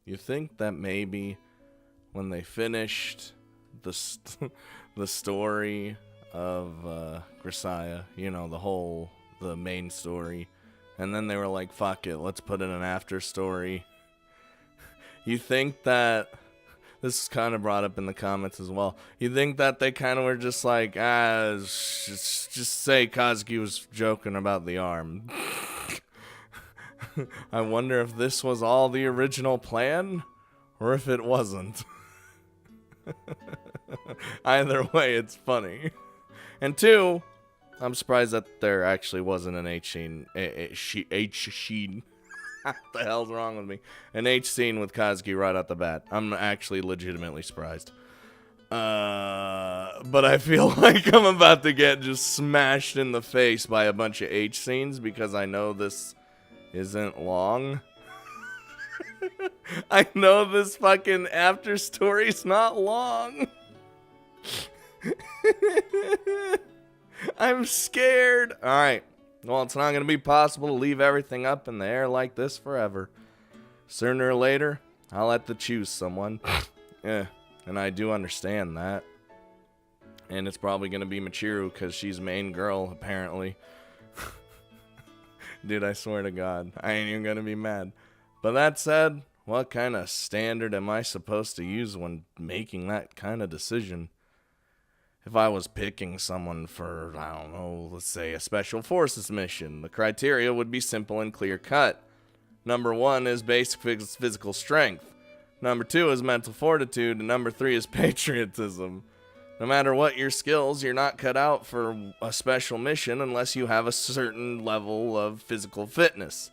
You think that maybe when they finished the story of Grisaia, you know, the main story, and then they were like, fuck it, let's put in an after story. You think that, this is kind of brought up in the comments as well, you think that they kind of were just like, just say Kazuki was joking about the arm. I wonder if this was all the original plan, or if it wasn't. Either way, it's funny. And two, I'm surprised that there actually wasn't an H scene. What the hell's wrong with me? An H scene with Kazuki right out the bat. I'm actually legitimately surprised. But I feel like I'm about to get just smashed in the face by a bunch of H scenes because I know this isn't long. I know this fucking after story's not long. I'm scared. Alright. Well, it's not going to be possible to leave everything up in the air like this forever. Sooner or later, I'll have to choose someone. Yeah, and I do understand that. And it's probably going to be Michiru because she's main girl, apparently. Dude, I swear to God, I ain't even going to be mad. But that said, what kind of standard am I supposed to use when making that kind of decision? If I was picking someone for, I don't know, let's say a special forces mission, the criteria would be simple and clear cut. Number 1 is basic physical strength. Number 2 is mental fortitude. And number 3 is patriotism. No matter what your skills, you're not cut out for a special mission unless you have a certain level of physical fitness.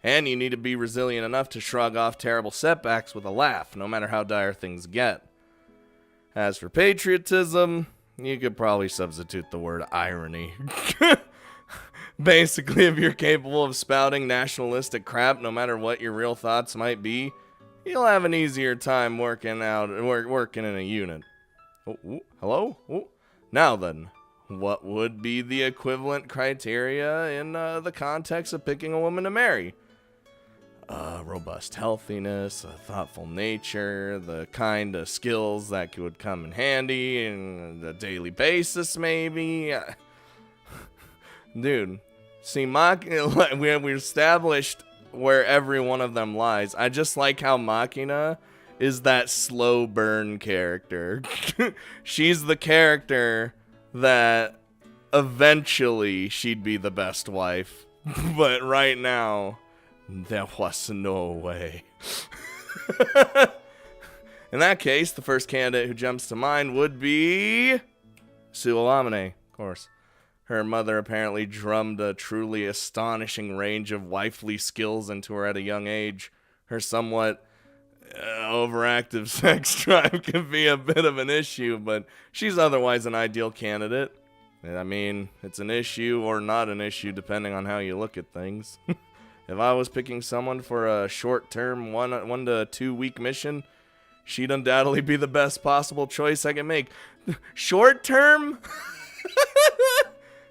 And you need to be resilient enough to shrug off terrible setbacks with a laugh, no matter how dire things get. As for patriotism, you could probably substitute the word irony. Basically, if you're capable of spouting nationalistic crap, no matter what your real thoughts might be, you'll have an easier time working in a unit. Oh, hello? Oh. Now then, what would be the equivalent criteria in the context of picking a woman to marry? Robust healthiness, a thoughtful nature, the kind of skills that would come in handy on a daily basis, maybe. Dude, see, we established where every one of them lies. I just like how Machina is that slow burn character. She's the character that eventually she'd be the best wife. But right now, there was no way. In that case, the first candidate who jumps to mind would be Suolamine, of course. Her mother apparently drummed a truly astonishing range of wifely skills into her at a young age. Her somewhat overactive sex drive can be a bit of an issue, but she's otherwise an ideal candidate. I mean, it's an issue or not an issue depending on how you look at things. If I was picking someone for a short-term 1 to 2 week mission, she'd undoubtedly be the best possible choice I can make. Short-term?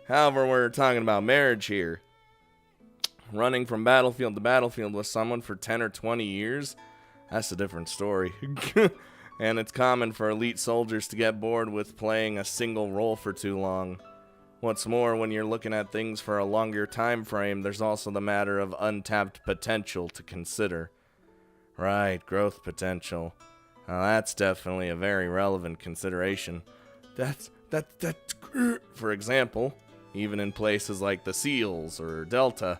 However, we're talking about marriage here. Running from battlefield to battlefield with someone for 10 or 20 years? That's a different story. And it's common for elite soldiers to get bored with playing a single role for too long. What's more, when you're looking at things for a longer time frame, there's also the matter of untapped potential to consider. Right, growth potential. Now, that's definitely a very relevant consideration. That's for example, even in places like the SEALs or Delta,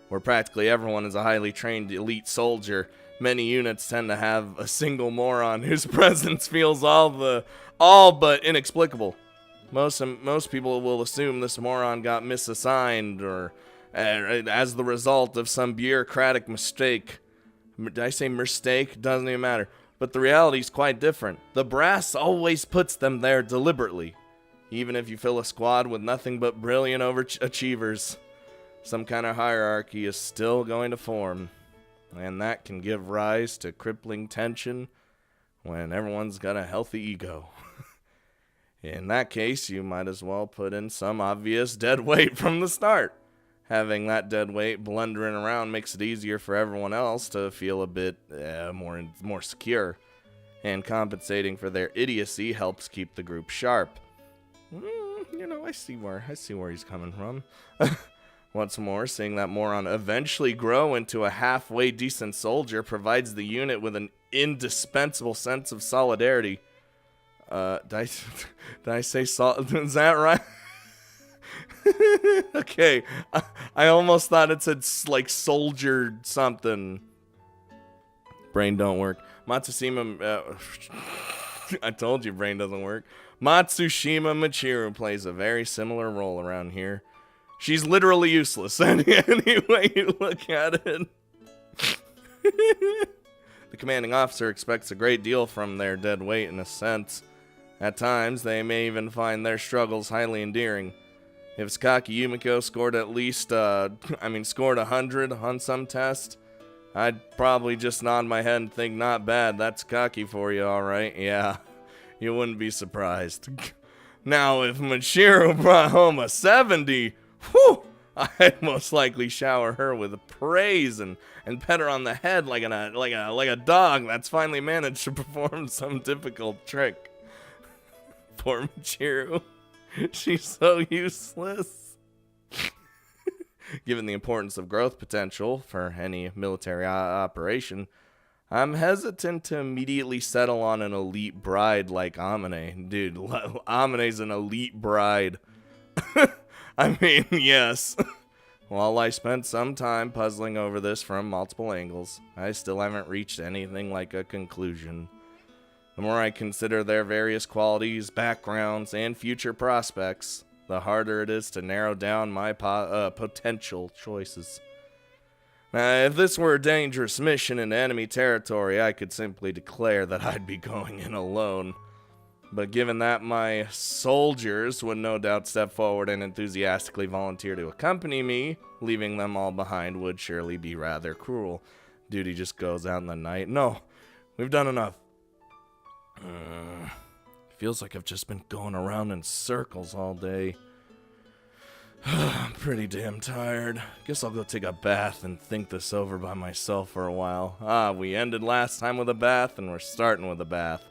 where practically everyone is a highly trained elite soldier, many units tend to have a single moron whose presence feels all but inexplicable. Most people will assume this moron got misassigned or as the result of some bureaucratic mistake. Did I say mistake? Doesn't even matter. But the reality is quite different. The brass always puts them there deliberately. Even if you fill a squad with nothing but brilliant overachievers, some kind of hierarchy is still going to form. And that can give rise to crippling tension when everyone's got a healthy ego. In that case, you might as well put in some obvious dead weight from the start. Having that dead weight blundering around makes it easier for everyone else to feel a bit more secure. And compensating for their idiocy helps keep the group sharp. I see where he's coming from. What's more, seeing that moron eventually grow into a halfway decent soldier provides the unit with an indispensable sense of solidarity. Did I say is that right? Okay, I almost thought it said like soldier something. Brain don't work. Matsushima, I told you brain doesn't work. Matsushima Michiru plays a very similar role around here. She's literally useless any way you look at it. The commanding officer expects a great deal from their dead weight in a sense. At times, they may even find their struggles highly endearing. If Sakaki Yumiko scored scored 100 on some test, I'd probably just nod my head and think, not bad, that's Sakaki for you, alright, yeah. You wouldn't be surprised. Now, if Michiru brought home a 70, whew, I'd most likely shower her with praise and pet her on the head like a dog that's finally managed to perform some difficult trick. Poor Michiru. She's so useless. Given the importance of growth potential for any military operation, I'm hesitant to immediately settle on an elite bride like Amane. Dude, Amane's an elite bride. I mean, yes. While I spent some time puzzling over this from multiple angles, I still haven't reached anything like a conclusion. The more I consider their various qualities, backgrounds, and future prospects, the harder it is to narrow down my potential choices. Now, if this were a dangerous mission in enemy territory, I could simply declare that I'd be going in alone. But given that my soldiers would no doubt step forward and enthusiastically volunteer to accompany me, leaving them all behind would surely be rather cruel. Duty just goes out in the night. No, we've done enough. Feels like I've just been going around in circles all day. I'm pretty damn tired. Guess I'll go take a bath and think this over by myself for a while. We ended last time with a bath, and we're starting with a bath.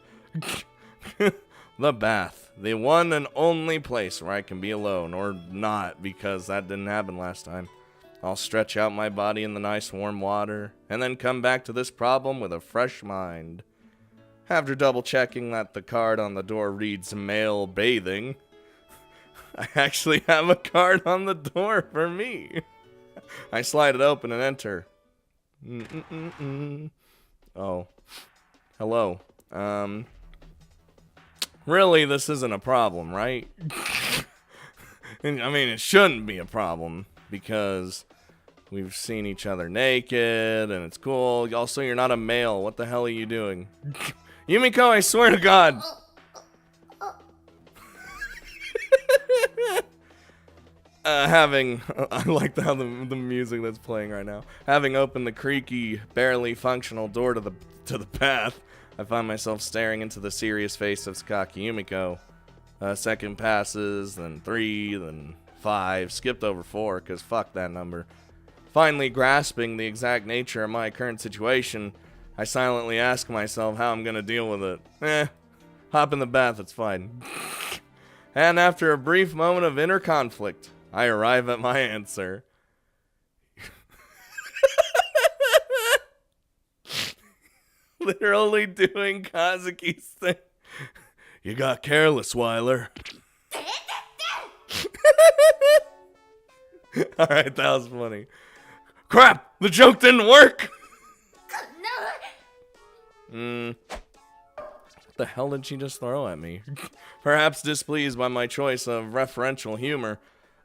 The bath. The one and only place where I can be alone, or not, because that didn't happen last time. I'll stretch out my body in the nice warm water, and then come back to this problem with a fresh mind. After double-checking that the card on the door reads male bathing, I actually have a card on the door for me. I slide it open and enter. Oh. Hello. Really, this isn't a problem, right? I mean, it shouldn't be a problem, because we've seen each other naked, and it's cool. Also, you're not a male. What the hell are you doing? Yumiko, I swear to God. I like how the music that's playing right now. Having opened the creaky, barely functional door to the bath, I find myself staring into the serious face of Sakaki Yumiko. A second passes, then 3, then 5, skipped over 4, cause fuck that number. Finally grasping the exact nature of my current situation, I silently ask myself how I'm gonna deal with it. Hop in the bath, it's fine. And after a brief moment of inner conflict, I arrive at my answer. Literally doing Kazuki's thing. You got careless, Weiler. Alright, that was funny. Crap! The joke didn't work! What the hell did she just throw at me? Perhaps displeased by my choice of referential humor,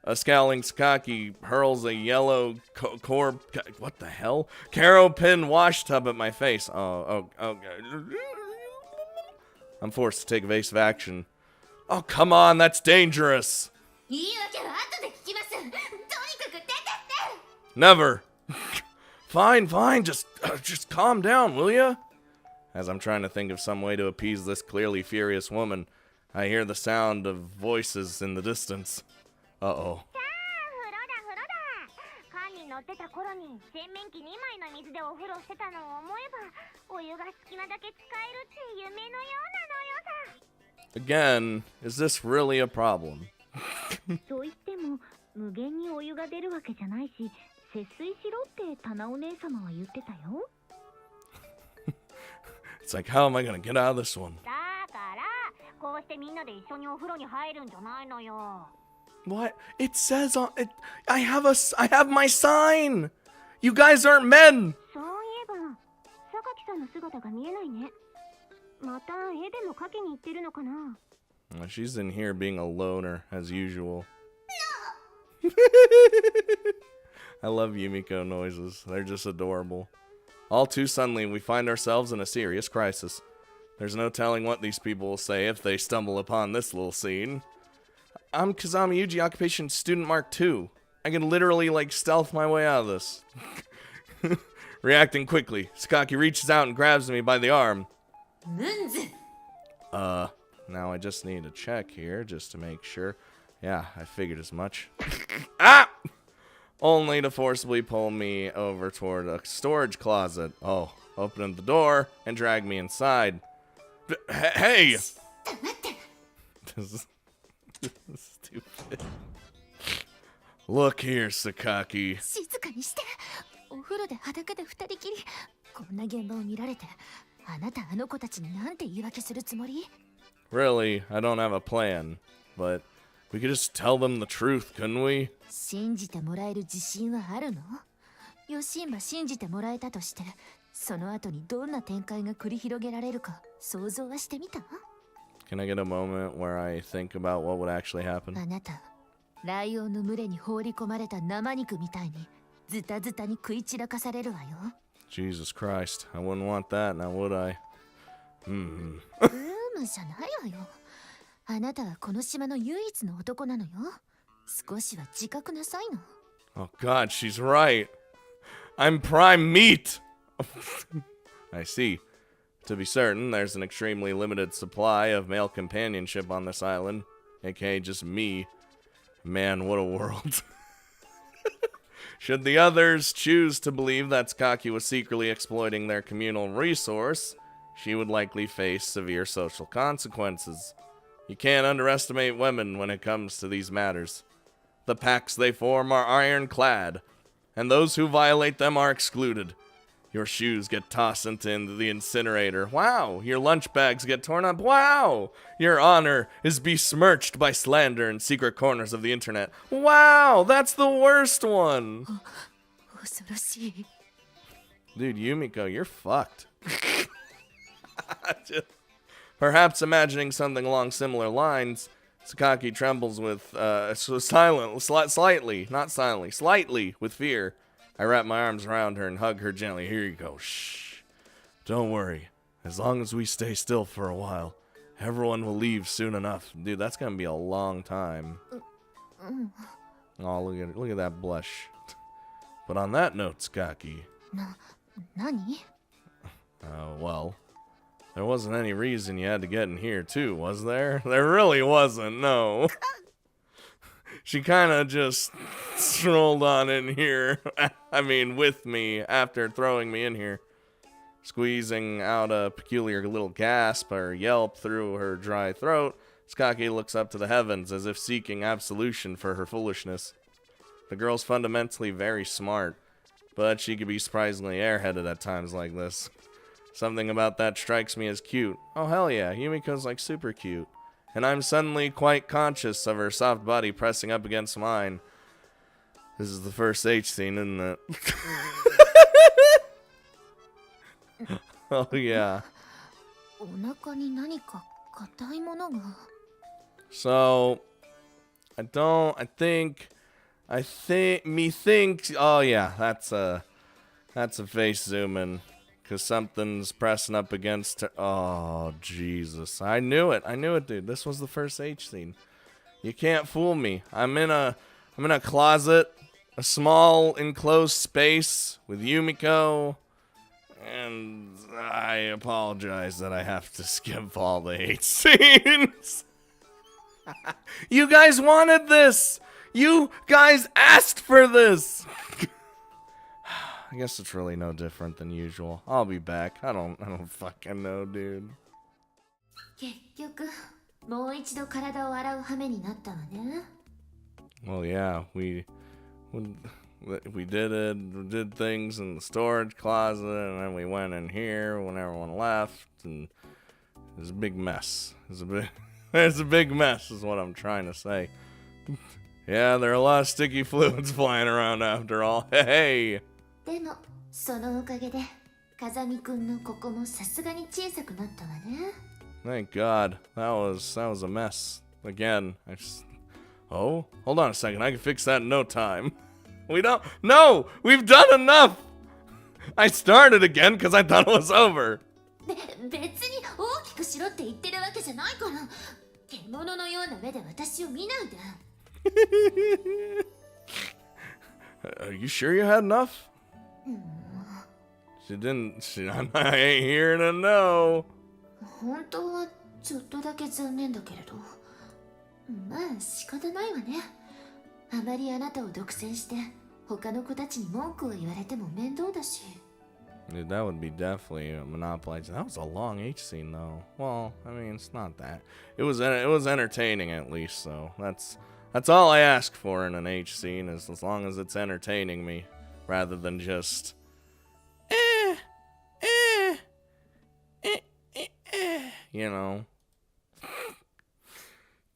a scowling Sakaki hurls a yellow what the hell? Caro pin wash tub at my face. Oh. I'm forced to take evasive action. Oh, come on, that's dangerous. Never. Fine, just calm down, will ya? As I'm trying to think of some way to appease this clearly furious woman, I hear the sound of voices in the distance. Uh-oh. 乗ってた頃に洗面器2枚の水でお風呂してたのを思えば、お湯が好きなだけ使えるって夢のようなのよさ。 Again, is this really a problem? と言っても無限にお湯が出るわけじゃないし、節水しろって棚お姉様は言ってたよ。It's like, how am I gonna get out of this one? だからこうしてみんなで一緒にお風呂に入るんじゃないのよ。 What? It says on it. I have my sign. You guys aren't men. そういえば榊さんの姿が見えないね。また絵でも描きに行ってるのかな。 Well, she's in here being a loner as usual. I love Yumiko noises. They're just adorable. All too suddenly, we find ourselves in a serious crisis. There's no telling what these people will say if they stumble upon this little scene. I'm Kazami Yuji, occupation student Mark II. I can literally, like, stealth my way out of this. Reacting quickly, Sakaki reaches out and grabs me by the arm. Now I just need to check here just to make sure. Yeah, I figured as much. Ah! Only to forcibly pull me over toward a storage closet. Oh, opening the door and drag me inside. Hey! This is stupid. Look here, Sakaki. 静かにして。お風呂で裸で二人きり。こんな現場を見られて、あなたあの子たちになんて言い訳するつもり？ Really, I don't have a plan, but we could just tell them the truth, couldn't we? 信じてもらえる自信はあるの？よしんば信じてもらえたとして、その後にどんな展開が繰り広げられるか想像はしてみた？ Can I get a moment where I think about what would actually happen? あなた、ライオンの群れに放り込まれた生肉みたいにズタズタに食い散らかされるわよ。 Jesus Christ, I wouldn't want that, now would I? ブームじゃないわよ。あなたはこの島の唯一の男なのよ。少しは自覚なさいの。 Oh God, she's right. I'm prime meat. I see. To be certain, there's an extremely limited supply of male companionship on this island, aka just me. Man, what a world. Should the others choose to believe that Sakaki was secretly exploiting their communal resource, she would likely face severe social consequences. You can't underestimate women when it comes to these matters. The pacts they form are ironclad, and those who violate them are excluded. Your shoes get tossed into the incinerator. Wow. Your lunch bags get torn up. Wow. Your honor is besmirched by slander in secret corners of the internet. Wow. That's the worst one. Dude, Yumiko, you're fucked. Perhaps imagining something along similar lines, Sakaki trembles with, slightly with fear. I wrap my arms around her and hug her gently. Here you go. Shh. Don't worry. As long as we stay still for a while, everyone will leave soon enough. Dude, that's gonna be a long time. Oh, look at that blush. But on that note, Sakaki. Nani? Well, there wasn't any reason you had to get in here too, was there? There really wasn't, no. She kind of just strolled on in here, I mean, with me, after throwing me in here. Squeezing out a peculiar little gasp or yelp through her dry throat, Sakaki looks up to the heavens as if seeking absolution for her foolishness. The girl's fundamentally very smart, but she could be surprisingly airheaded at times like this. Something about that strikes me as cute. Oh, hell yeah, Yumiko's like super cute. And I'm suddenly quite conscious of her soft body pressing up against mine. This is the first H scene, isn't it? Oh, yeah. So, oh yeah, that's a face zoom in. Because something's pressing up against her. Oh, Jesus. I knew it, dude. This was the first H scene. You can't fool me. I'm in a closet, a small enclosed space with Yumiko, and I apologize that I have to skip all the H scenes. You guys wanted this. You guys asked for this. I guess it's really no different than usual. I'll be back. I don't fucking know, dude. 結局もう一度体を洗う羽目になったわね。 Well, yeah, we did it. We did things in the storage closet, and then we went in here when everyone left, and it was a big mess. It's a big mess, is what I'm trying to say. Yeah, there are a lot of sticky fluids flying around after all. Hey. でもそのおかげで風見くんのここもさすがに小さくなったわね。 Thank God. That was a mess. Again, Oh, hold on a second. I can fix that in no time. No! We've done enough! I started again because I thought it was over. 別に大きくしろって言ってるわけじゃないから。獣のような目で私を見ないで。 Are you sure you had enough? I ain't hearing a no. 本当はちょっとだけ残念だけれど。まあ仕方ないわね。あまりあなたを独占して他の子たちに文句を言われても面倒だし。 Dude, that would be definitely a monopolizing. That was a long H scene, though. Well, I mean, it's not that. It was entertaining at least. So that's all I ask for in an H scene, is as long as it's entertaining me, rather than just you know.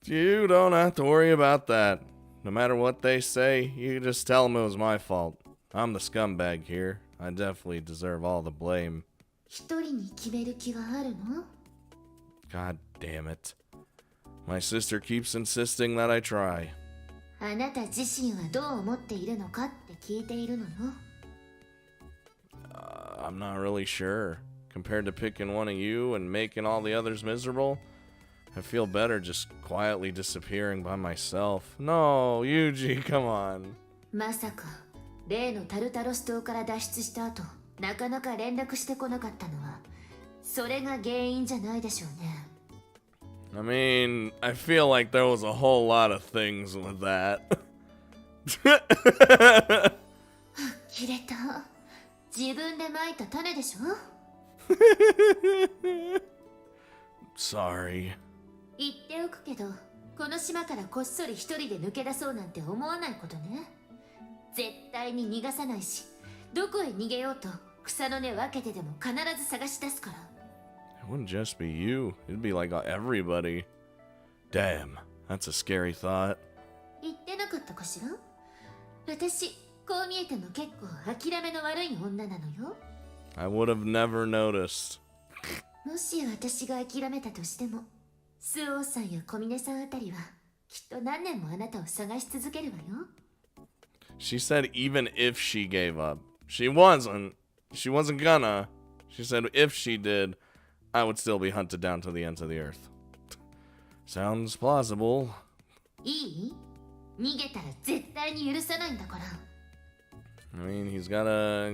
You don't have to worry about that. No matter what they say, you just tell them it was my fault. I'm the scumbag here. I definitely deserve all the blame. 一人に決める気はあるの? God damn it. My sister keeps insisting that I try. あなた自身はどう思っているのかって聞いているのよ。I'm not really sure. Compared to picking one of you and making all the others miserable, I feel better just quietly disappearing by myself. No, Yuji, come on. まさか例のタルタロス島から脱出した後、なかなか連絡してこなかったのは、それが原因じゃないでしょうね。I mean, I feel like there was a whole lot of things with that. 切れた。自分で蒔いた種でしょ。Sorry. 言っておくけど、この島からこっそり一人で抜け出そうなんて思わないことね。絶対に逃がさないし、どこへ逃げようと草の根分けてでも必ず探し出すから。It wouldn't just be you. It'd be like everybody. Damn, that's a scary thought. 言ってなかったかしら？私、こう見えても結構諦めの悪い女なのよ。I would have never noticed. もし私が諦めたとしても、スオーさんや小峰さんあたりはきっと何年もあなたを探し続けるわよ。She said even if she gave up. She wasn't gonna. She said if she did, I would still be hunted down to the ends of the earth. Sounds plausible. いい？逃げたら絶対に許さないんだから。I mean, he's gotta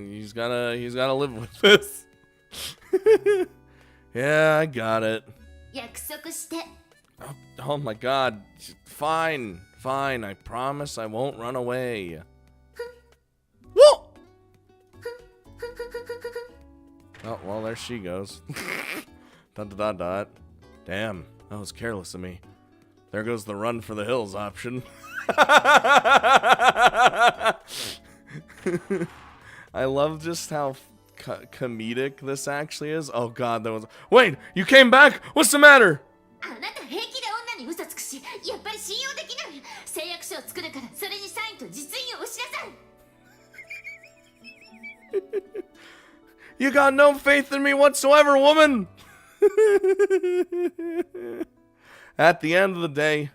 live with this. Yeah, I got it. 約束して。Oh my God. Fine. I promise I won't run away. Whoa! Oh, well, there she goes. Dot, dot, dot, dot. Damn, that was careless of me. There goes the run for the hills option. I love just how comedic this actually is. Oh God, that was... Wait, you came back? What's the matter? あなた平気で女に嘘つくし、やっぱり信用できない。誓約書を作るから、それにサインと実印を押しなさい。You got no faith in me whatsoever, woman! At the end of the day,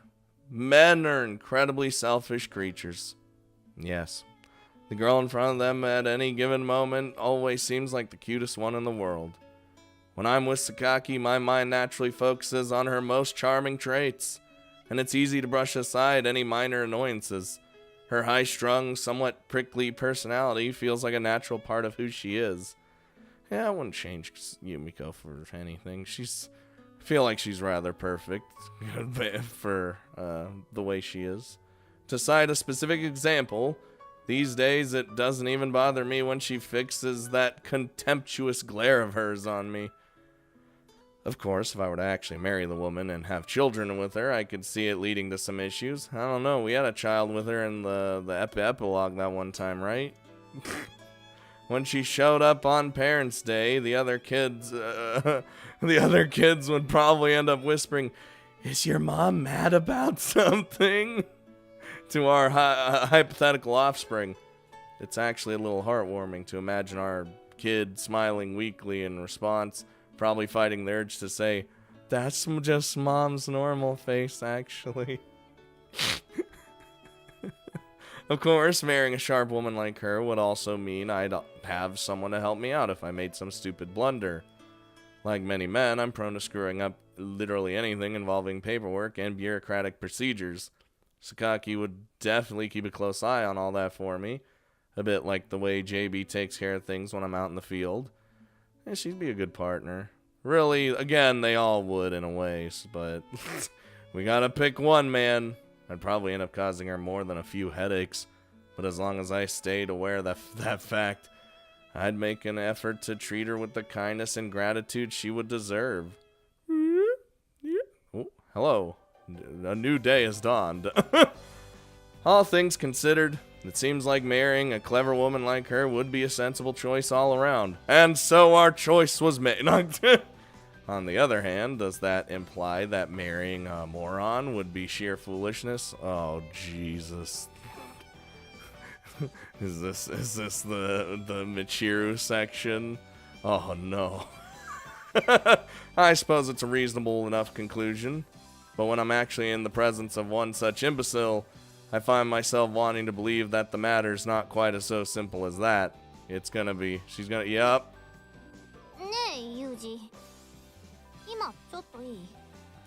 men are incredibly selfish creatures. Yes. The girl in front of them at any given moment always seems like the cutest one in the world. When I'm with Sakaki, my mind naturally focuses on her most charming traits, and it's easy to brush aside any minor annoyances. Her high-strung, somewhat prickly personality feels like a natural part of who she is. Yeah, I wouldn't change Yumiko for anything. I feel like she's rather perfect for the way she is. To cite a specific example, These days, it doesn't even bother me when she fixes that contemptuous glare of hers on me. Of course, if I were to actually marry the woman and have children with her, I could see it leading to some issues. I don't know, we had a child with her in the epilogue that one time, right? When she showed up on Parents' Day, the other kids would probably end up whispering, "Is your mom mad about something?" to our hypothetical offspring. It's actually a little heartwarming to imagine our kid smiling weakly in response, probably fighting the urge to say, "That's just mom's normal face, actually." Of course, marrying a sharp woman like her would also mean I'd have someone to help me out if I made some stupid blunder. Like many men, I'm prone to screwing up literally anything involving paperwork and bureaucratic procedures. Sakaki would definitely keep a close eye on all that for me, a bit like the way JB takes care of things when I'm out in the field. And she'd be a good partner. Really, again, they all would in a way, but we gotta pick one, man. I'd probably end up causing her more than a few headaches, but as long as I stayed aware of that fact, I'd make an effort to treat her with the kindness and gratitude she would deserve. Oh, hello. A new day has dawned. All things considered, it seems like marrying a clever woman like her would be a sensible choice all around. And so our choice was made. On the other hand, does that imply that marrying a moron would be sheer foolishness? Oh, Jesus. Is this the Michiru section? Oh, no. I suppose it's a reasonable enough conclusion. But when I'm actually in the presence of one such imbecile, I find myself wanting to believe that the matter's not quite so simple as that. It's gonna be. She's gonna. Yup.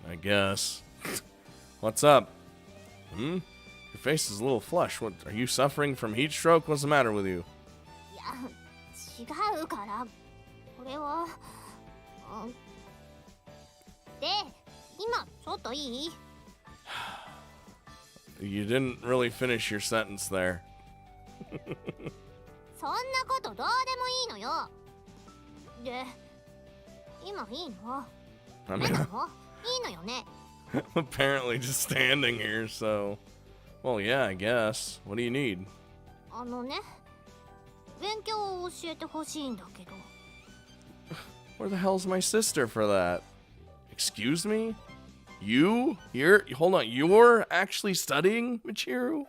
I guess. What's up? Your face is a little flushed. What? Are you suffering from heat stroke? What's the matter with you? You didn't really finish your sentence there. I mean, apparently just standing here, so... Well, yeah, I guess. What do you need? Where the hell's my sister for that? Excuse me? Hold on, you're actually studying, Michiru?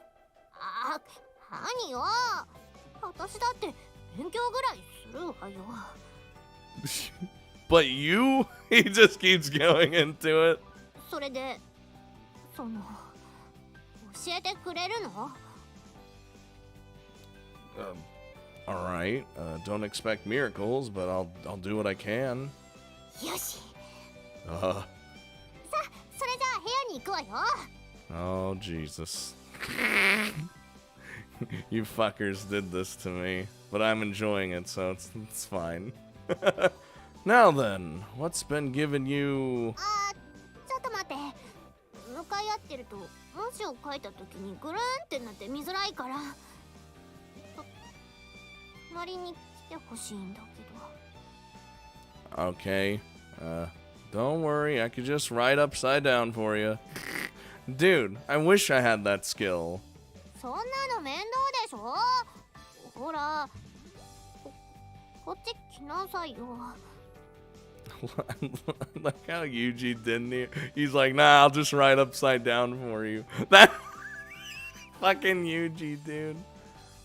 But you? He just keeps going into it. Alright, don't expect miracles, but I'll do what I can. Oh, Jesus. You fuckers did this to me, but I'm enjoying it, so it's fine. Now then, what's been giving you... Okay, don't worry, I could just write upside down for you. Dude, I wish I had that skill. Like how Yuji didn't he's like, nah, I'll just write upside down for you. That fucking Yuji, dude.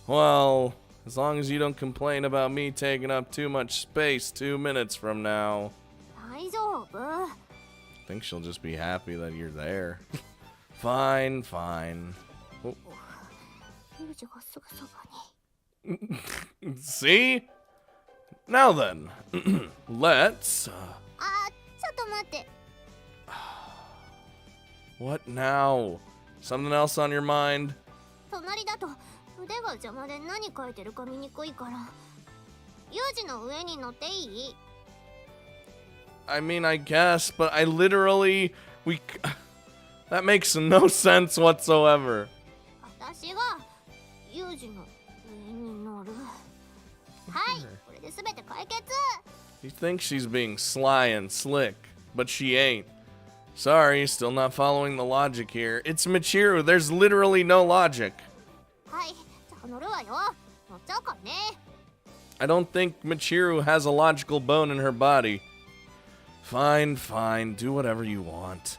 Well, as long as you don't complain about me taking up too much space 2 minutes from now. I think she'll just be happy that you're there. Fine. Oh. See? Now then, let's... What now? Something else on your mind? I mean, I guess, but I literally... That makes no sense whatsoever. She thinks she's being sly and slick, but she ain't. Sorry, still not following the logic here. It's Michiru, there's literally no logic. I don't think Michiru has a logical bone in her body. Fine, fine, do whatever you want.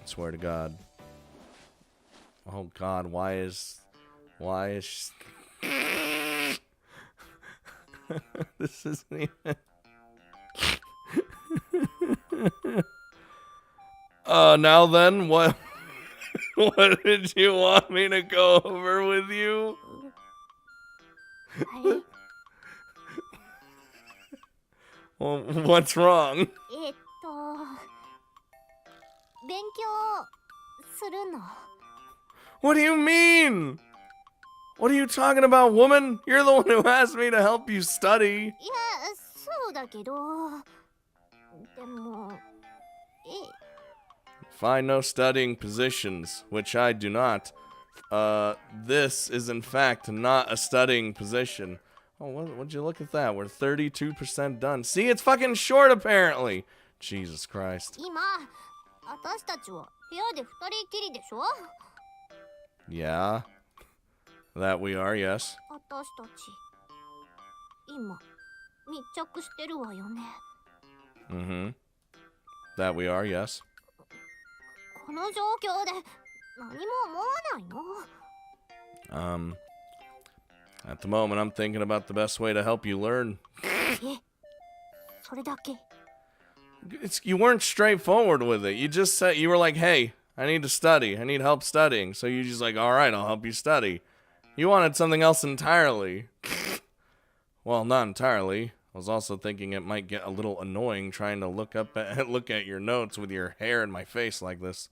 Swear to God. Oh God, why is this isn't even now then, what what did you want me to go over with you? Well, what's wrong? What do you mean? What are you talking about, woman? You're the one who asked me to help you study. Find no studying positions, which I do not. This is in fact not a studying position. Oh, would you look at that? We're 32% done. See, it's fucking short apparently. Jesus Christ. Yeah. That we are, yes. Mm-hmm. That we are, yes. At the moment, I'm thinking about the best way to help you learn. You weren't straightforward with it. You just said, you were like, hey, I need to study. I need help studying. So you just like, all right, I'll help you study. You wanted something else entirely. Well, not entirely. I was also thinking it might get a little annoying trying to look at your notes with your hair in my face like this.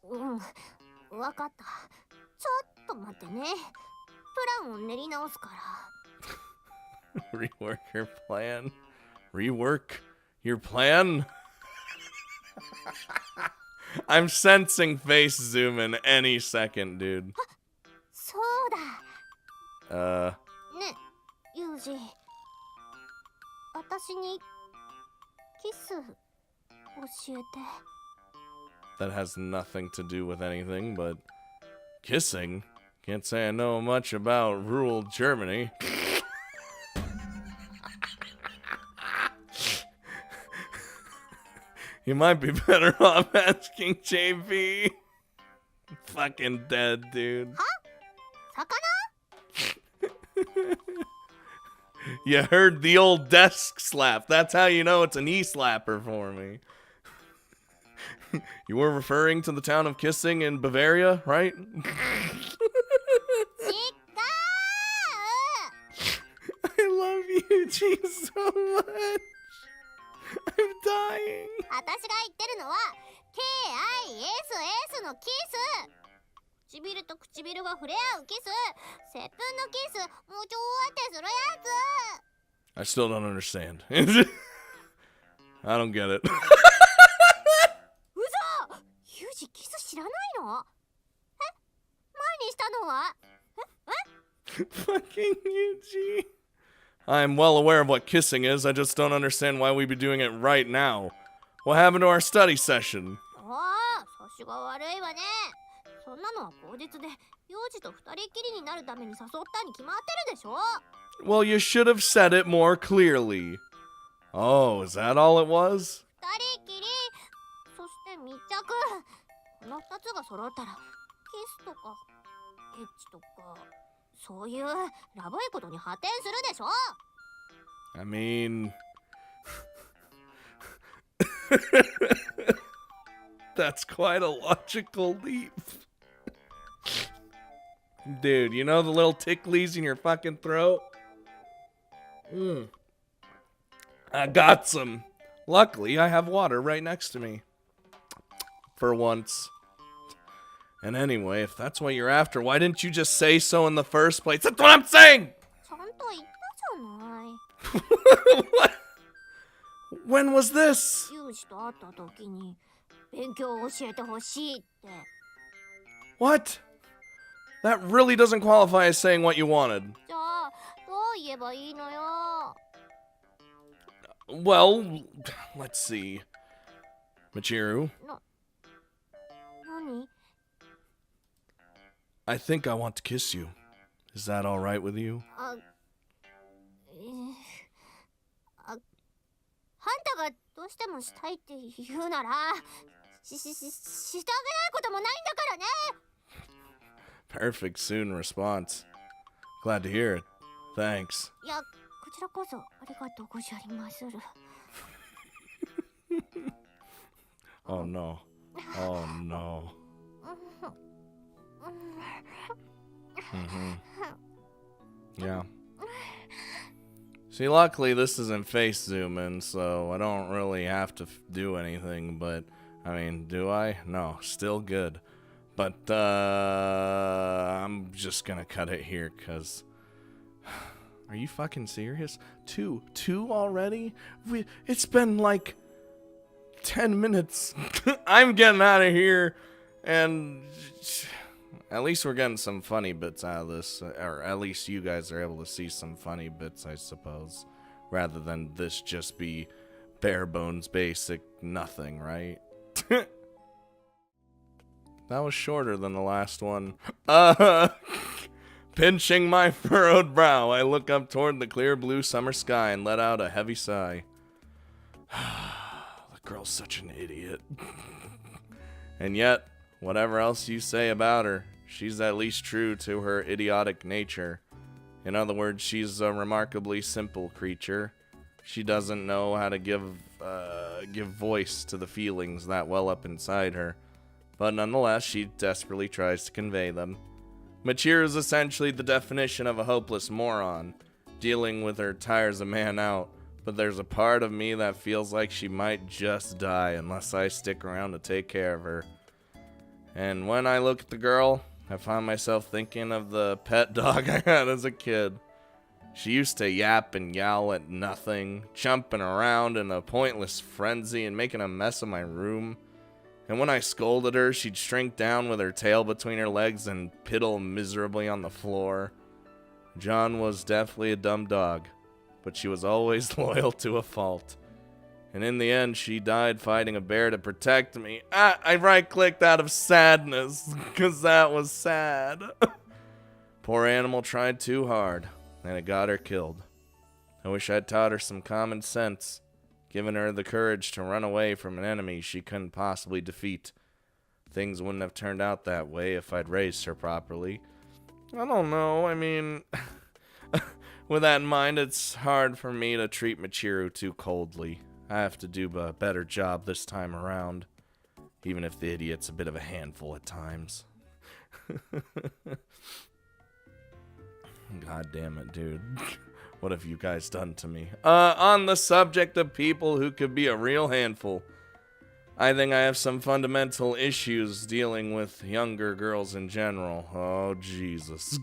Rework your plan? Rework your plan? I'm sensing face zoom in any second, dude. That has nothing to do with anything, but kissing? Can't say I know much about rural Germany. You might be better off asking JP. Fucking dead, dude. You heard the old desk slap. That's how you know it's an e-slapper for me. You were referring to the town of Kissing in Bavaria, right? I love you, G, so much. I'm dying. I still don't understand. I don't get it. Fucking Yuji. I am well aware of what kissing is, I just don't understand why we'd be doing it right now. What happened to our study session? Well, you should have said it more clearly. Oh, is that all it was? I mean... That's quite a logical leap. Dude, you know the little ticklies in your fucking throat? I got some. Luckily, I have water right next to me. For once. And anyway, if that's what you're after, why didn't you just say so in the first place? That's what I'm saying! What? When was this? What? That really doesn't qualify as saying what you wanted. じゃあどう言えばいいのよ。 Well, let's see. Michiru, 何？ I think I want to kiss you. Is that alright with you? あんたがどうしてもしたいって言うならしてあげないこともないんだからね。 Perfect soon response. Glad to hear it. Thanks. いや、こちらこそありがとうございまする。 Oh no. Oh no. Yeah. See, luckily this isn't face zooming, so I don't really have to do anything, but, I mean, do I? No, still good. But, I'm just gonna cut it here, cause... Are you fucking serious? Two already? It's been like 10 minutes. I'm getting out of here, and at least we're getting some funny bits out of this, or at least you guys are able to see some funny bits, I suppose, rather than this just be bare bones basic nothing, right? That was shorter than the last one. Pinching my furrowed brow, I look up toward the clear blue summer sky and let out a heavy sigh. The girl's such an idiot. And yet, whatever else you say about her, she's at least true to her idiotic nature. In other words, she's a remarkably simple creature. She doesn't know how to give voice to the feelings that well up inside her. But nonetheless, she desperately tries to convey them. Michiru is essentially the definition of a hopeless moron. Dealing with her tires a man out, but there's a part of me that feels like she might just die unless I stick around to take care of her. And when I look at the girl, I find myself thinking of the pet dog I had as a kid. She used to yap and yowl at nothing, jumping around in a pointless frenzy and making a mess of my room. And when I scolded her, she'd shrink down with her tail between her legs and piddle miserably on the floor. John was definitely a dumb dog, but she was always loyal to a fault. And in the end, she died fighting a bear to protect me. I right-clicked out of sadness, because that was sad. Poor animal tried too hard, and it got her killed. I wish I'd taught her some common sense. Given her the courage to run away from an enemy she couldn't possibly defeat. Things wouldn't have turned out that way if I'd raised her properly. I don't know, I mean... with that in mind, it's hard for me to treat Michiru too coldly. I have to do a better job this time around. Even if the idiot's a bit of a handful at times. God damn it, dude. What have you guys done to me? On the subject of people who could be a real handful, I think I have some fundamental issues dealing with younger girls in general. Oh, Jesus.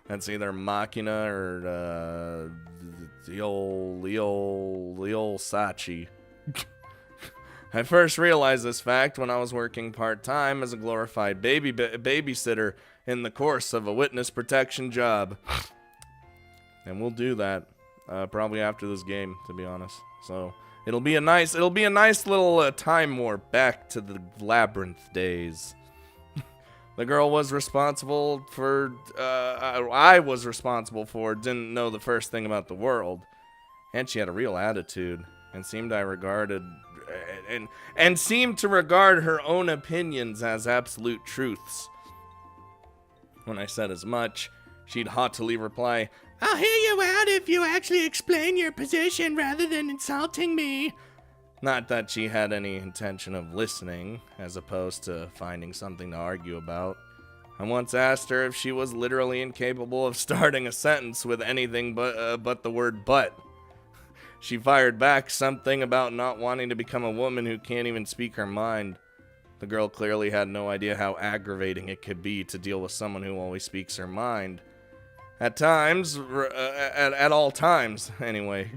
That's either Machina or the old Sachi. I first realized this fact when I was working part-time as a glorified babysitter in the course of a witness protection job. And we'll do that probably after this game, to be honest. So it'll be a nice little time warp back to the labyrinth days. The girl was responsible for I was responsible for didn't know the first thing about the world, and she had a real attitude and seemed to regard her own opinions as absolute truths. When I said as much, she'd haughtily reply, "I'll hear you out if you actually explain your position rather than insulting me." Not that she had any intention of listening, as opposed to finding something to argue about. I once asked her if she was literally incapable of starting a sentence with anything but the word "but." She fired back something about not wanting to become a woman who can't even speak her mind. The girl clearly had no idea how aggravating it could be to deal with someone who always speaks her mind. At times, at all times, anyway.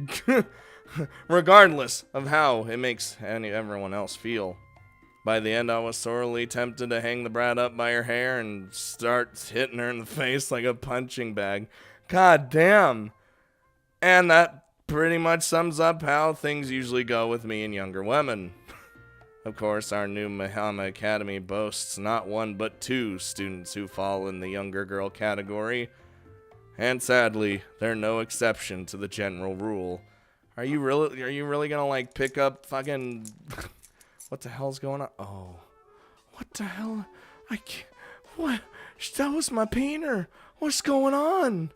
Regardless of how it makes everyone else feel. By the end, I was sorely tempted to hang the brat up by her hair and start hitting her in the face like a punching bag. God damn. And that pretty much sums up how things usually go with me and younger women. Of course, our new Mahama Academy boasts not one but 2 students who fall in the younger girl category. And sadly, they're no exception to the general rule. Are you really gonna like pick up fucking what the hell's going on? Oh. What the hell? I can't. What? That was my peener. What's going on?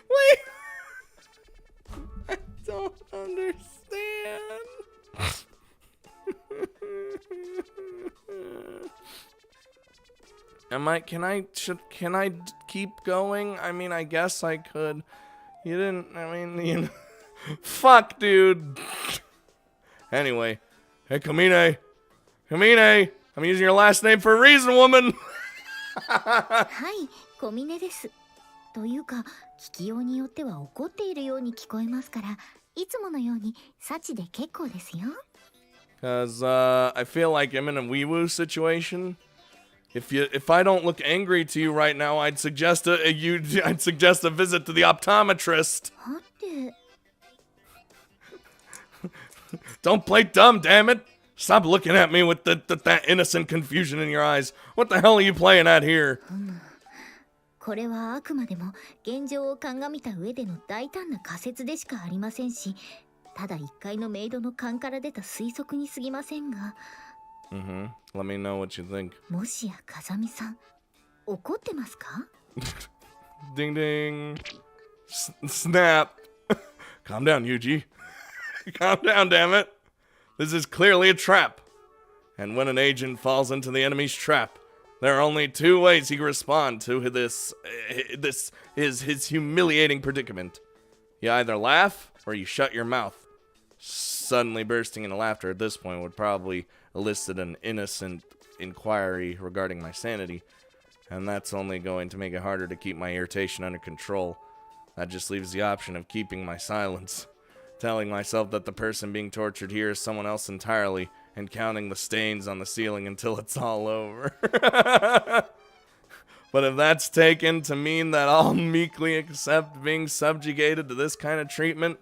Wait. I don't understand. Can I keep going? I mean, I guess I could. You didn't, I mean, you know. Fuck, dude. Anyway. Hey, Kamine. Kamine. I'm using your last name for a reason, woman. はい、小峰です。というか、聞きようによっては怒っているように聞こえますから、いつものように幸で結構ですよ。Cause I feel like I'm in a wee-woo situation. If I don't look angry to you right now, I'd suggest a visit to the optometrist. はて。 Don't play dumb, damn it! Stop looking at me with that innocent confusion in your eyes. What the hell are you playing at here? これはあくまでも現状を鑑みた上での大胆な仮説でしかありませんし、ただ1階のメイドの勘から出た推測に過ぎませんが。Let me know what you think. もしや風見さん、怒ってますか？ Ding ding. Snap. Calm down, Yuji. Calm down, damn it. This is clearly a trap. And when an agent falls into the enemy's trap, there are only 2 ways he can respond to this his humiliating predicament. You either laugh or you shut your mouth. Suddenly bursting into laughter at this point would probably elicit an innocent inquiry regarding my sanity, and that's only going to make it harder to keep my irritation under control. That just leaves the option of keeping my silence, telling myself that the person being tortured here is someone else entirely, and counting the stains on the ceiling until it's all over. But if that's taken to mean that I'll meekly accept being subjugated to this kind of treatment,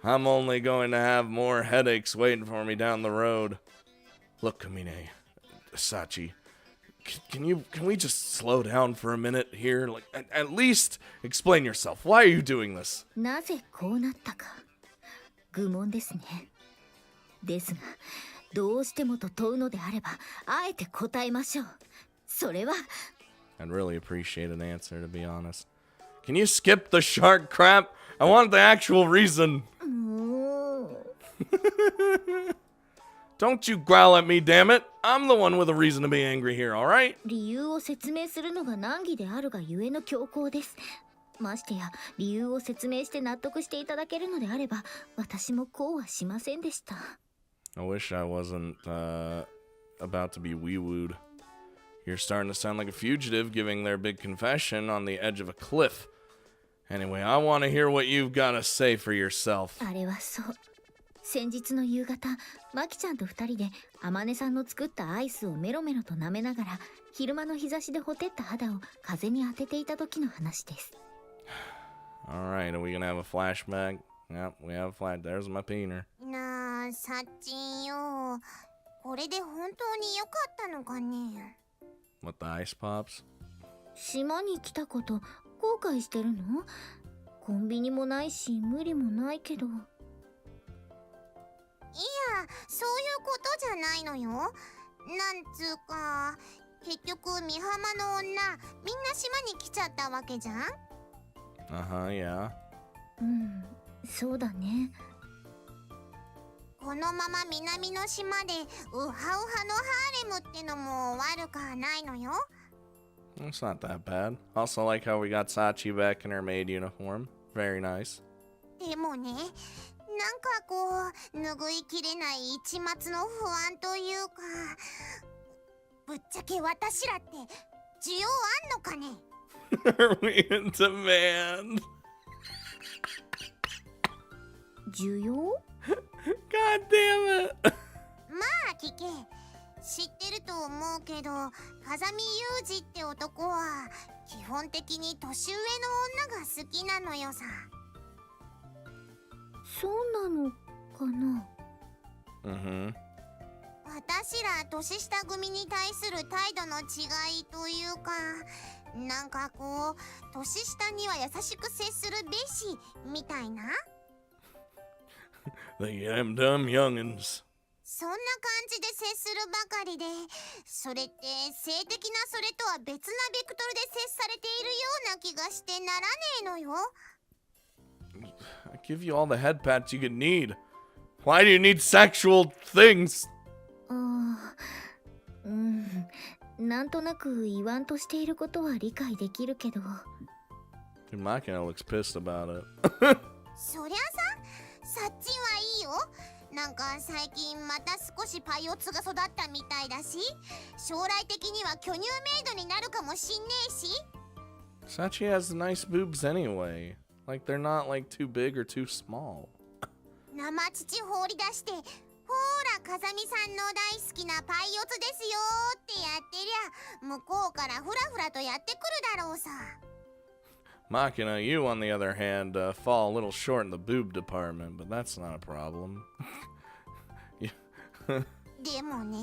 I'm only going to have more headaches waiting for me down the road. Look, Kamine, Sachi, can we just slow down for a minute here? Like, at least explain yourself. Why are you doing this? なぜこうなったか。愚問ですね。ですが、どうしてもと問うのであれば、あえて答えましょう。それは。I'd really appreciate an answer, to be honest. Can you skip the shark crap? I want the actual reason. Don't you growl at me, damn it. I'm the one with a reason to be angry here, alright? 理由を説明するのが難儀であるがゆえの強行です。ましてや、理由を説明して納得していただけるのであれば、私もこうはしませんでした。I wish I wasn't about to be wee-wooed. You're starting to sound like a fugitive giving their big confession on the edge of a cliff. Anyway, I want to hear what you've got to say for yourself. あれはそう。先日の夕方、マキちゃんと2人で天音さんの作ったアイスをメロメロと舐めながら、昼間の日差しでほてった肌を風に当てていた時の話です。Alright, are we gonna have a flashback? Yep, we have a flash. There's my peener. なあ、サッチンよ。これで本当に良かったのかね。What, the ice pops? 島に来たこと後悔してるの？コンビニもないし無理もないけど。いや、そういうことじゃないのよ。なんつうか、結局美浜の女みんな島に来ちゃったわけじゃん。Yeah. うん、そうだね。このまま南の島でウハウハのハーレムってのも悪くはないのよ。It's not that bad. Also like how we got Sachi back in her maid uniform. Very nice. でもね、なんかこう拭いきれない一末の不安というか、ぶっちゃけ私らって需要あんのかね。Are we in demand? 需要？ God damn it! まあ聞け。知ってると思うけど、風見裕二って男は基本的に年上の女が好きなのよさ。そうなのかな。私ら年下組に対する態度の違いというか、なんかこう年下には優しく接するべしみたいな。The dumb youngins. そんな感じで接するばかりで、それって性的なそれとは別なベクトルで接されているような気がしてならねえのよ。I give you all the head pats you could need. Why do you need sexual things? なんとなく言わんとしていることは理解できるけど。Dude, Makina looks pissed about it. そりゃさ、さっちんはいいよ。なんか最近また少しパイオツが育ったみたいだし、将来的には巨乳メイドになるかもしんねえし。Sachi has nice boobs anyway. Like they're not like too big or too small. 生乳放り出して、ほーら風見さんの大好きなパイオツですよってやってりゃ、向こうからフラフラとやってくるだろうさ。Makina, you on the other hand, fall a little short in the boob department, but that's not a problem. でもね、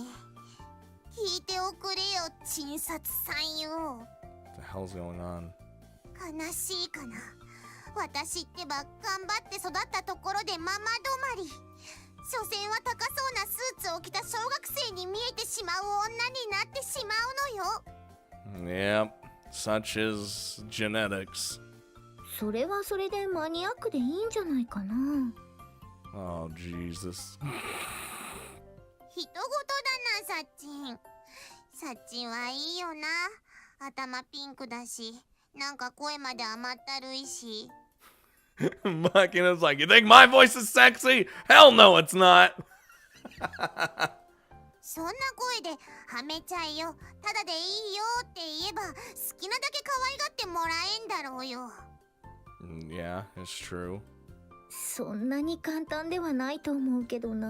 聞いておくれよ、鎮殺さんよ。What the hell's going on? 悲しいかな。私ってば頑張って育ったところでママ止まり。所詮は高そうなスーツを着た小学生に見えてしまう女になってしまうのよ。Yep, such is genetics. それはそれでマニアックでいいんじゃないかな。Oh, Jesus. ひとごとだな、さっちん。さっちんはいいよな。頭ピンクだし、なんか声まで甘ったるいし。Makina's like, you think my voice is sexy? Hell no, it's not. そんな声ではめちゃえよ、ただでいいよって言えば好きなだけ可愛がってもらえんだろうよ。Yeah, it's true. そんなに簡単ではないと思うけどな。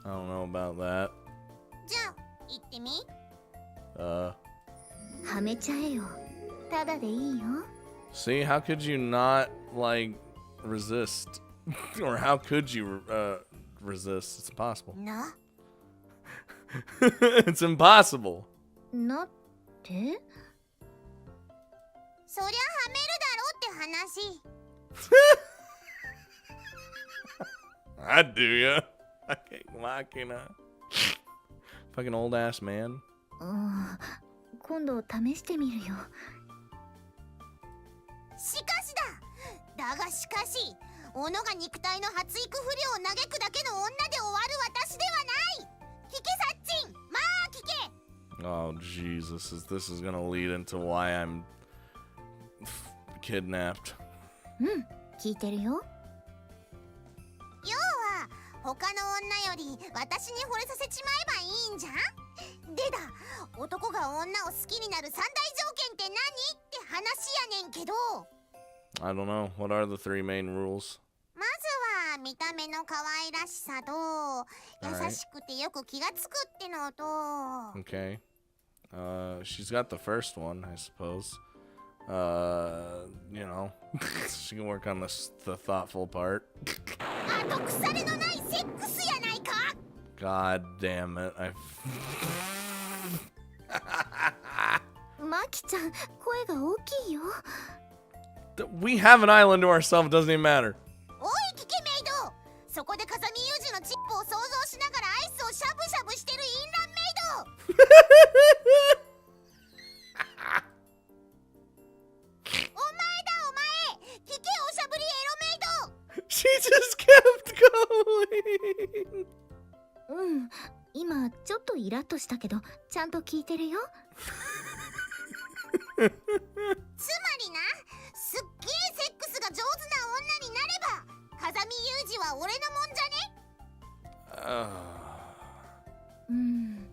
I don't know about that. じゃあ言ってみ。はめちゃえよ、ただでいいよ。See, how could you not, like, resist? Or how could you resist? It's impossible. な It's impossible. なって？そりゃはめるだろって話。I do ya. Makina. Fucking old ass man. 今度試してみるよ。しかしだがしかし、小野が肉体の発育不良を嘆くだけの女で終わる私ではない。聞けさっちん、まあ聞け。 Oh, Jesus. This is gonna lead into why I'm kidnapped. 聞いてるよ。要は他の女より私に惚れさせちまえばいいんじゃん。でだ、男が女を好きになる三大条件って何って話やねんけど、 I don't know. What are the 3 main rules? まずは見た目の可愛らしさと、優しくてよく気がつくってのと、 Okay. She's got the first one, I suppose. You know, she can work on the thoughtful part. 後腐れのないセックスやないか。 God damn it. マキちゃん、声が大きいよ。We have an island to ourselves. It doesn't even matter. おい聞けメイド、そこで風見裕二のチップを想像しながらアイスをしゃぶしゃぶしてるインランメイド。お前だお前、聞けおしゃぶりエロメイド。 She just kept going. 今ちょっとイラッとしたけど、ちゃんと聞いてるよ。つまりな、すっげえセックスが上手な女になれば風見裕二は俺のもんじゃね。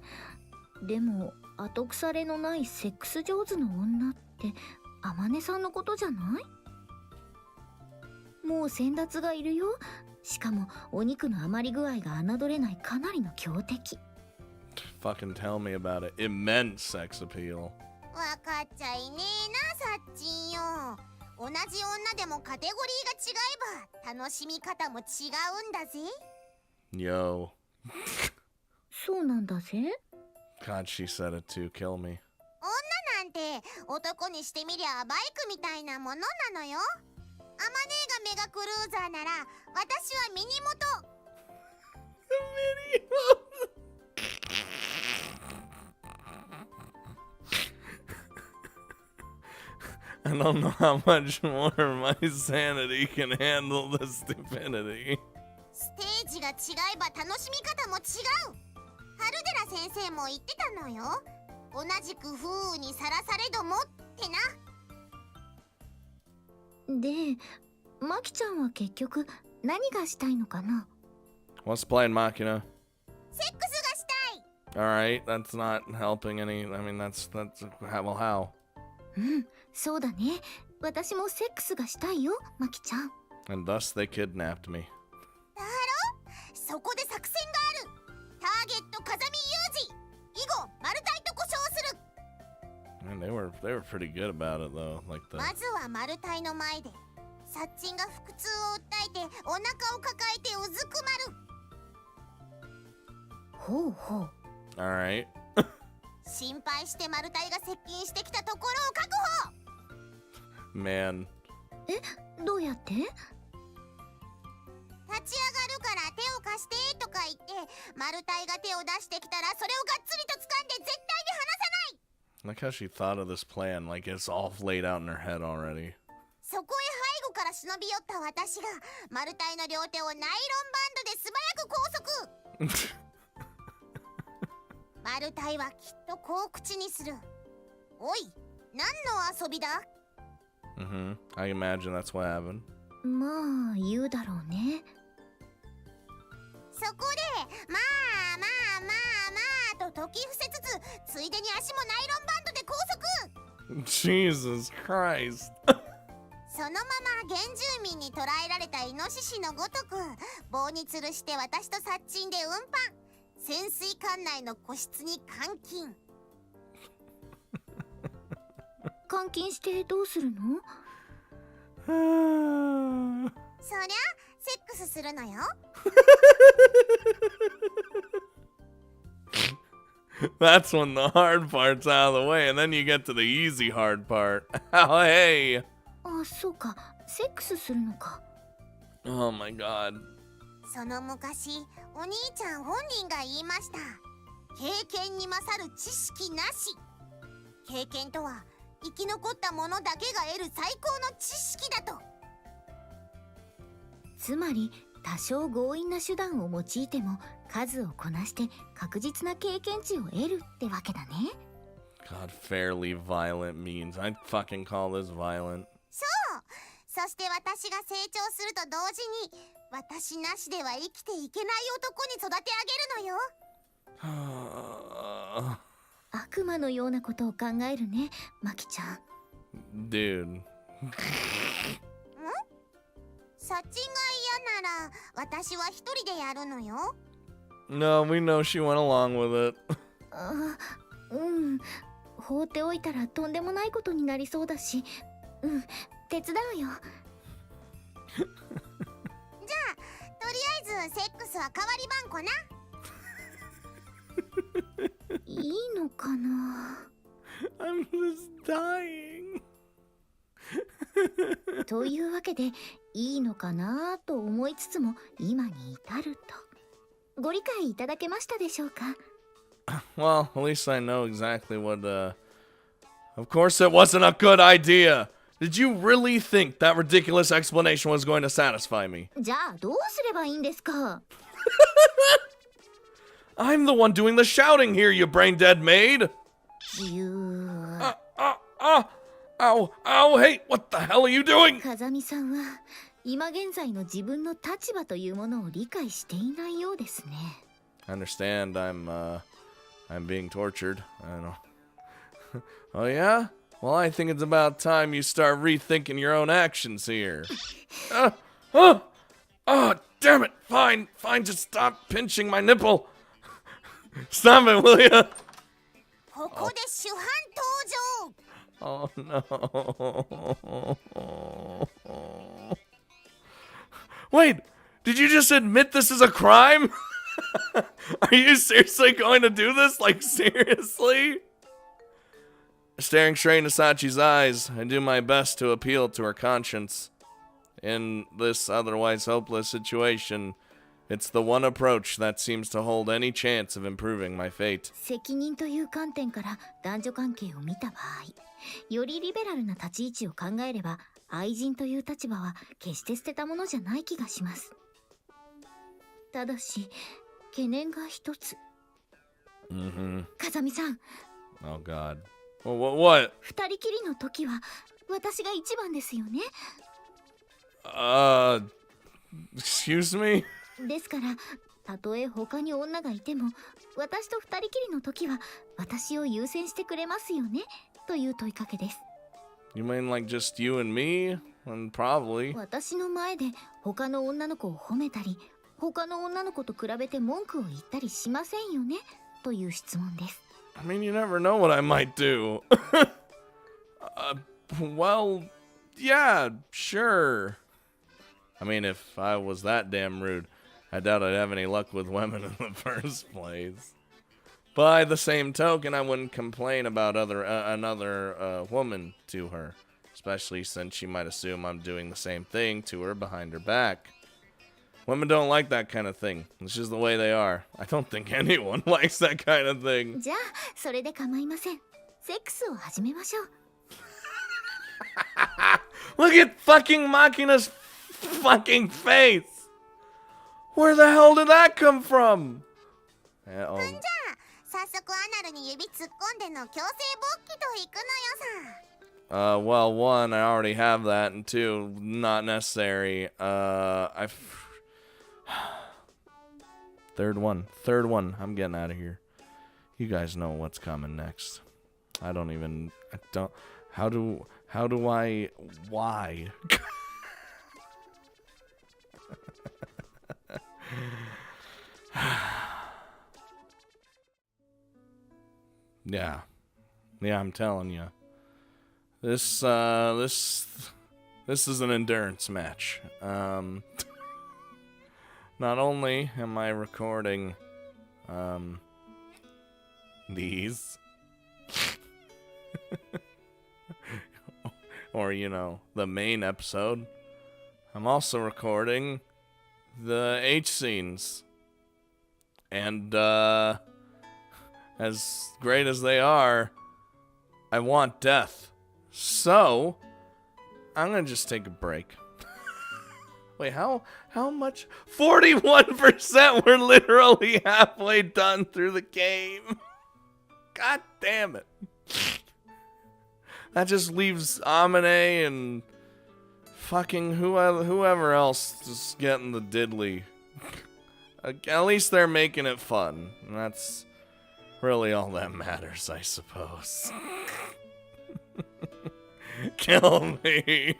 でも後腐れのないセックス上手の女って天音さんのことじゃない？もう先達がいるよ。しかもお肉の余り具合が侮れないかなりの強敵。 Fucking tell me about it. Immense sex appeal. わかっちゃいねえな、サッチンよ。同じ女でもカテゴリーが違えば楽しみ方も違うんだぜ。 Yo. そうなんだぜ。 God, she said it too. Kill me. なんて男にしてみりゃバイクみたいなものなのよ。アマネーがメガクルーザーなら私はミニモト。I don't know how much more my sanity can handle the stupidity. ステージが違えば楽しみ方も違う。春寺先生も言ってたのよ。同じく風雨にさらされどもってな。で、マキちゃんは結局何がしたいのかな？ What's playing Machina? セックスがしたい。 Alright, that's not helping any. I mean, that's well, how? うん、そうだね。私もセックスがしたいよ、マキちゃん。 And thus they kidnapped me. だろ？そこで作戦がある。ターゲット風見裕二。以後マルタイと故障する。 Man, they were pretty good about it though. Like the まずはマルタイの前でサッチンが腹痛を訴えてお腹を抱えてうずくまる。ほうほう。 Alright. 心配してマルタイが接近してきたところを確保。 Man. どうやって？立ち上がるから手を貸してとか言ってマルタイが手を出してきたらそれをがっつりと掴んで絶対に離さない。 Like how she thought of this plan. Like it's all laid out in her head already. そこへ背後から忍び寄った私がマルタイの両手をナイロンバンドで素早く拘束。マルタイはきっとこう口にする。おい、何の遊びだ？ Mm-hmm. I imagine that's what happened. まあ言うだろうね。そこでまあまあまあまあと時伏せつつついでに足もナイロンバンドで拘束。 Jesus Christ. そのまま原住民に捕らえられたイノシシのごとく棒に吊るして私とサッチンで運搬。潜水艦内の個室に監禁。監禁してどうするの？そりゃセックスするのよ。That's when the hard part's out of the way, and then you get to the easy hard part. Oh, hey. あ、そうか。セックスするのか。 Oh my god. その昔お兄ちゃん本人が言いました。経験に勝る知識なし。経験とは生き残った者だけが得る最高の知識だと。つまり多少強引な手段を用いても数をこなして確実な経験値を得るってわけだね。 God, fairly violent means. I'd fucking call this violent. そう。そして私が成長すると同時に私なしでは生きていけない男に育て上げるのよ。悪魔のようなことを考えるね、マキちゃん。 Dude. サッチンが嫌なら私は一人でやるのよ。 No, we know she went along with it. あ、うん。放っておいたらとんでもないことになりそうだし、うん、手伝うよ。じゃあとりあえずセックスは代わりばんこな。いいのかな。 I'm just dying. というわけでいいのかなと思いつつも今に至ると。ご理解いただけましたでしょうか？ Well, at least I know exactly what, Of course it wasn't a good idea. Did you really think that ridiculous explanation was going to satisfy me? じゃあどうすればいいんですか？ I'm the one doing the shouting here, you brain-dead maid! Ow, hey, what the hell are you doing? 風見さんは今現在の自分の立場というものを理解していないようですね。 I understand I'm being tortured. I know. Oh yeah? Well, I think it's about time you start rethinking your own actions here. damn it! Fine, just stop pinching my nipple. Stop it, will ya? ここで主犯登場 Oh no. Wait, did you just admit this is a crime? Are you seriously going to do this? Like, seriously? Staring straight into Sachi's eyes, I do my best to appeal to her conscience. In this otherwise hopeless situation, it's the one approach that seems to hold any chance of improving my fate. 責任という観点から男女関係を見た場合、よりリベラルな立ち位置を考えれば、愛人という立場は決して捨てたものじゃない気がします。ただし、懸念が一つ。風見さん。Oh God. What? 二人きりの時は私が一番ですよね。Excuse me? ですから、たとえ他に女がいても、私と二人きりの時は私を優先してくれますよねという問いかけです。You mean like just you and me? And probably. 私の前で他の女の子を褒めたり、他の女の子と比べて文句を言ったりしませんよねという質問です。I mean, you never know what I might do. Well, yeah, sure. I mean, if I was that damn rude, I doubt I'd have any luck with women in the first place. By the same token, I wouldn't complain about another woman to her, especially since she might assume I'm doing the same thing to her behind her back. Women don't like that kind of thing. It's just the way they are. I don't think anyone likes that kind of thing. じゃあ、それで構いません。セックスを始めましょう。Look at fucking Makina's fucking face! Where the hell did that come from? じゃあ早速アナルに指突っ込んでの強制勃起といくのよさ Well, one, I already have that, and two, not necessary. Third one, I'm getting out of here. You guys know what's coming next. How do I, why? Yeah, I'm telling you. This is an endurance match. Not only am I recording, these, or, you know, the main episode, I'm also recording the H scenes. And, as great as they are, I want death. So, I'm gonna just take a break. Wait, how much? 41%! We're literally halfway done through the game. God damn it. That just leaves Amane and fucking whoever else just getting the diddly. At least they're making it fun. And that's really all that matters, I suppose. Kill me.